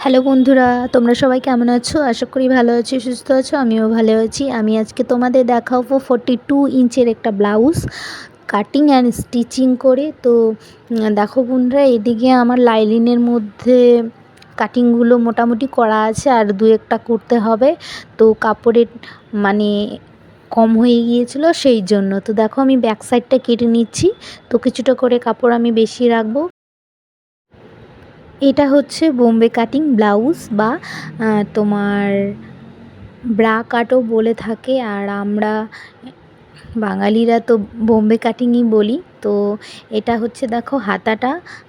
Hello বন্ধুরা, তোমরা সবাই কেমন আছো? আশা করি ভালো আছো, সুস্থ আছো। আমিও ভালো আছি। আমি আজকে তোমাদের দেখাবো 42 ইঞ্চের একটা ব্লাউজ কাটিং অ্যান্ড স্টিচিং করে। তো দেখো বন্ধুরা, এদিকে আমার লাইলিনের মধ্যে কাটিংগুলো মোটামুটি করা আছে, আর দু একটা করতে হবে। তো কাপড়ের মানে কম হয়ে গিয়েছিল সেই জন্য। তো দেখো আমি ব্যাক সাইডটা কেটে নিচ্ছি। তো কিছুটা করে কাপড় আমি বেশি রাখবো। এটা হচ্ছে বোম্বে কাটিং ব্লাউজ বা তোমার ব্রা কাটও বলে থাকে, আর আমরা বাঙালিরা তো বোম্বে কাটিংই বলি। তো এটা হচ্ছে দেখো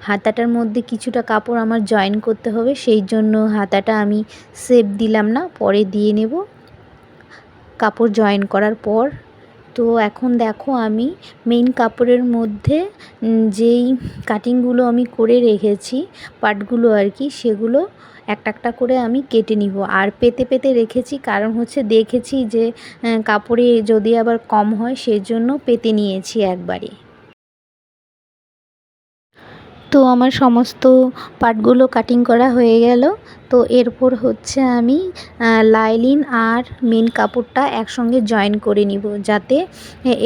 হাতাটার মধ্যে কিছুটা কাপড় আমার জয়েন করতে হবে, সেই জন্য হাতাটা আমি শেপ দিলাম না, পরে দিয়ে নেব কাপড় জয়েন করার পর। তো এখন দেখো আমি মেইন কাপড়ের মধ্যে যেই কাটিংগুলো আমি করে রেখেছি পার্টগুলো আর কি, সেগুলো একটা একটা করে আমি কেটে নিব। আর পেতে পেতে রেখেছি, কারণ হচ্ছে দেখেছি যে কাপড়ে যদি আবার কম হয় সেই জন্য পেতে নিয়েছি একবারে। তো আমার সমস্ত পার্টগুলো কাটিং করা হয়ে গেল। তো এরপর হচ্ছে আমি লাইলিন আর মেন কাপড়টা একসঙ্গে জয়েন করে নিব, যাতে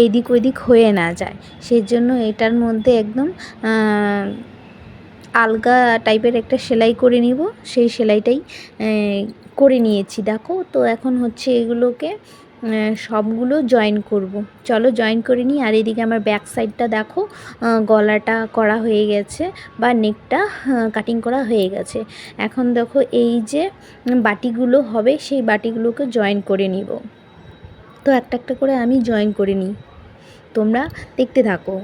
এদিক ওদিক হয়ে না যায়। সেই জন্য এটার মধ্যে একদম আলগা টাইপের একটা সেলাই করে নিব, সেই সেলাইটাই করে নিয়েছি দেখো। তো এখন হচ্ছে এগুলোকে সবগুলো জয়েন করব। চলো জয়েন করে নিই। আর এদিকে আমার ব্যাক সাইডটা দেখো, গলাটা করা হয়ে গেছে বা নেকটা কাটিং করা হয়ে গেছে। এখন দেখো এই যে বাটিগুলো হবে সেই বাটিগুলোকে জয়েন করে নিব। তো একটা একটা করে আমি জয়েন করে নিই, তোমরা দেখতে থাকো।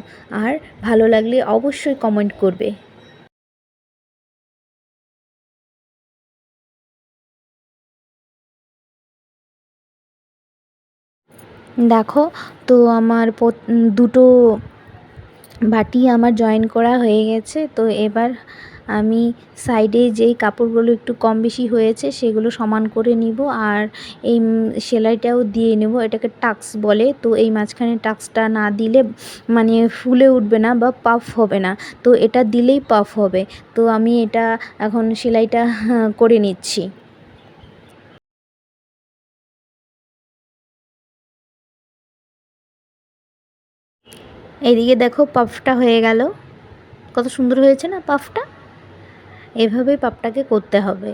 আর ভালো লাগলে অবশ্যই কমেন্ট করবে। দেখো, তো আমার দুটো বাটি আমার জয়েন করা হয়ে গেছে। তো এবার আমি সাইডে যেই কাপড়গুলো একটু কম বেশি হয়েছে সেগুলো সমান করে নিব, আর এই সেলাইটাও দিয়ে নেব। এটাকে টাক্স বলে। তো এই মাঝখানে টাক্সটা না দিলে মানে ফুলে উঠবে না বা পাফ হবে না, তো এটা দিলেই পাফ হবে। তো আমি এটা এখন সেলাইটা করে নিচ্ছি। এইদিকে দেখো পাফটা হয়ে গেল, কত সুন্দর হয়েছে না পাফটা। এভাবে পাফটাকে করতে হবে।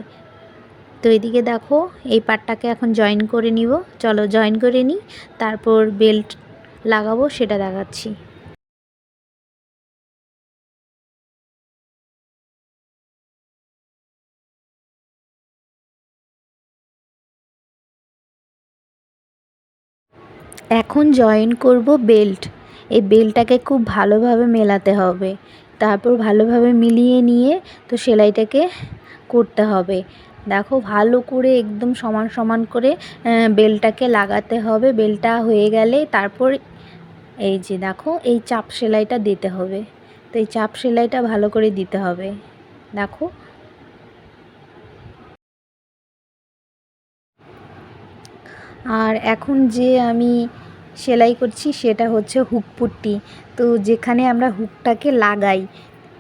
তো এদিকে দেখো এই পাটটাকে এখন জয়েন করে নিব। চলো জয়েন করে নিই, তারপর বেল্ট লাগাবো সেটা দেখাচ্ছি। এখন জয়েন করব বেল্ট। এই বেল্টটাকে খুব ভালোভাবে মেলাতে হবে, তারপর ভালোভাবে মিলিয়ে নিয়ে তো সেলাইটাকে করতে হবে। দেখো ভালো করে একদম সমান সমান করে বেল্টটাকে লাগাতে হবে। বেল্টটা হয়ে গেলে তারপর এই যে দেখো এই চাপ সেলাইটা দিতে হবে। তো এই চাপ সেলাইটা ভালো করে দিতে হবে দেখো। আর এখন যে আমি সেলাই করছি সেটা হচ্ছে হুক পট্টি। তো যেখানে আমরা হুকটাকে লাগাই,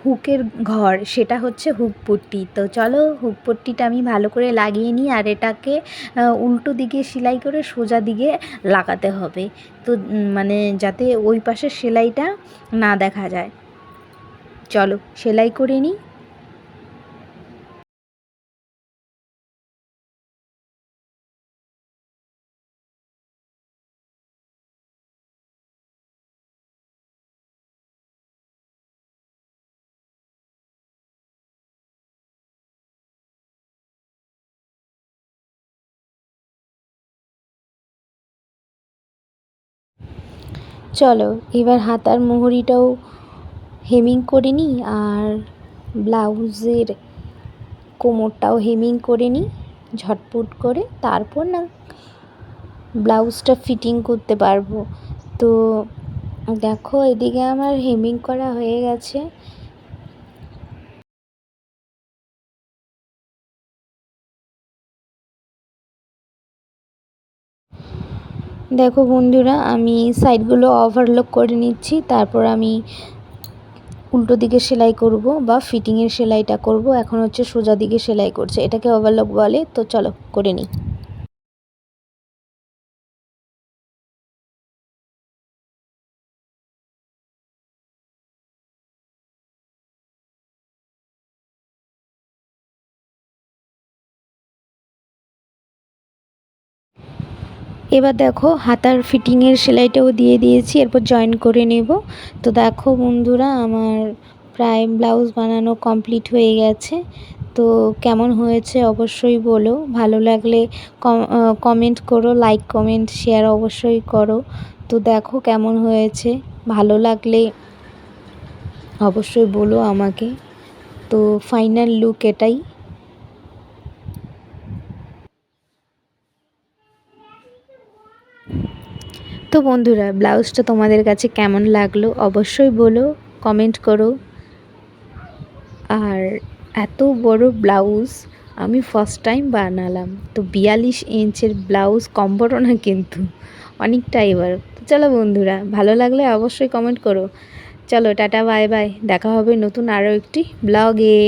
হুকের ঘর, সেটা হচ্ছে হুক পট্টি। তো চলো হুক পট্টিটা আমি ভালো করে লাগিয়ে নিই। আর এটাকে উল্টো দিকে সেলাই করে সোজা দিকে লাগাতে হবে। তো মানে যাতে ওই পাশের সেলাইটা না দেখা যায়। চলো সেলাই করে নিই। চলো এবার হাতার মুহুরিটাও হেমিং করে নিই, আর ব্লাউজের কোমরটাও হেমিং করে নিই ঝটপট করে, তারপর না ব্লাউজটা ফিটিং করতে পারবো। তো দেখো এদিকে আমার হেমিং করা হয়ে গেছে। দেখো বন্ধুরা, আমি সাইডগুলো ওভারলক করে নিচ্ছি, তারপর আমি উল্টো দিকে সেলাই করব বা ফিটিংয়ের সেলাইটা করব। এখন হচ্ছে সোজা দিকে সেলাই করছে, এটাকে ওভারলক বলে। তো চলো করে নিই। এবার দেখো হাতার ফিটিংয়ের সেলাইটাও দিয়ে দিয়েছি, এরপর জয়েন করে নেব। তো দেখো বন্ধুরা, আমার প্রায় ব্লাউজ বানানো কমপ্লিট হয়ে গেছে। তো কেমন হয়েছে অবশ্যই বলো, ভালো লাগলে কমেন্ট করো, লাইক কমেন্ট শেয়ার অবশ্যই করো। তো দেখো কেমন হয়েছে, ভালো লাগলে অবশ্যই বলো আমাকে। তো ফাইনাল লুক এটাই। তো বন্ধুরা, ব্লাউজটা তোমাদের কাছে কেমন লাগলো অবশ্যই বলো, কমেন্ট করো। আর এত বড় ব্লাউজ আমি ফার্স্ট টাইম বানালাম। তো 42 ইঞ্চের ব্লাউজ কম বড় না কিন্তু, অনেকটাই এবার। তো চলো বন্ধুরা, ভালো লাগলে অবশ্যই কমেন্ট করো। চলো টাটা, বাই বাই, দেখা হবে নতুন আরও একটি ব্লগে।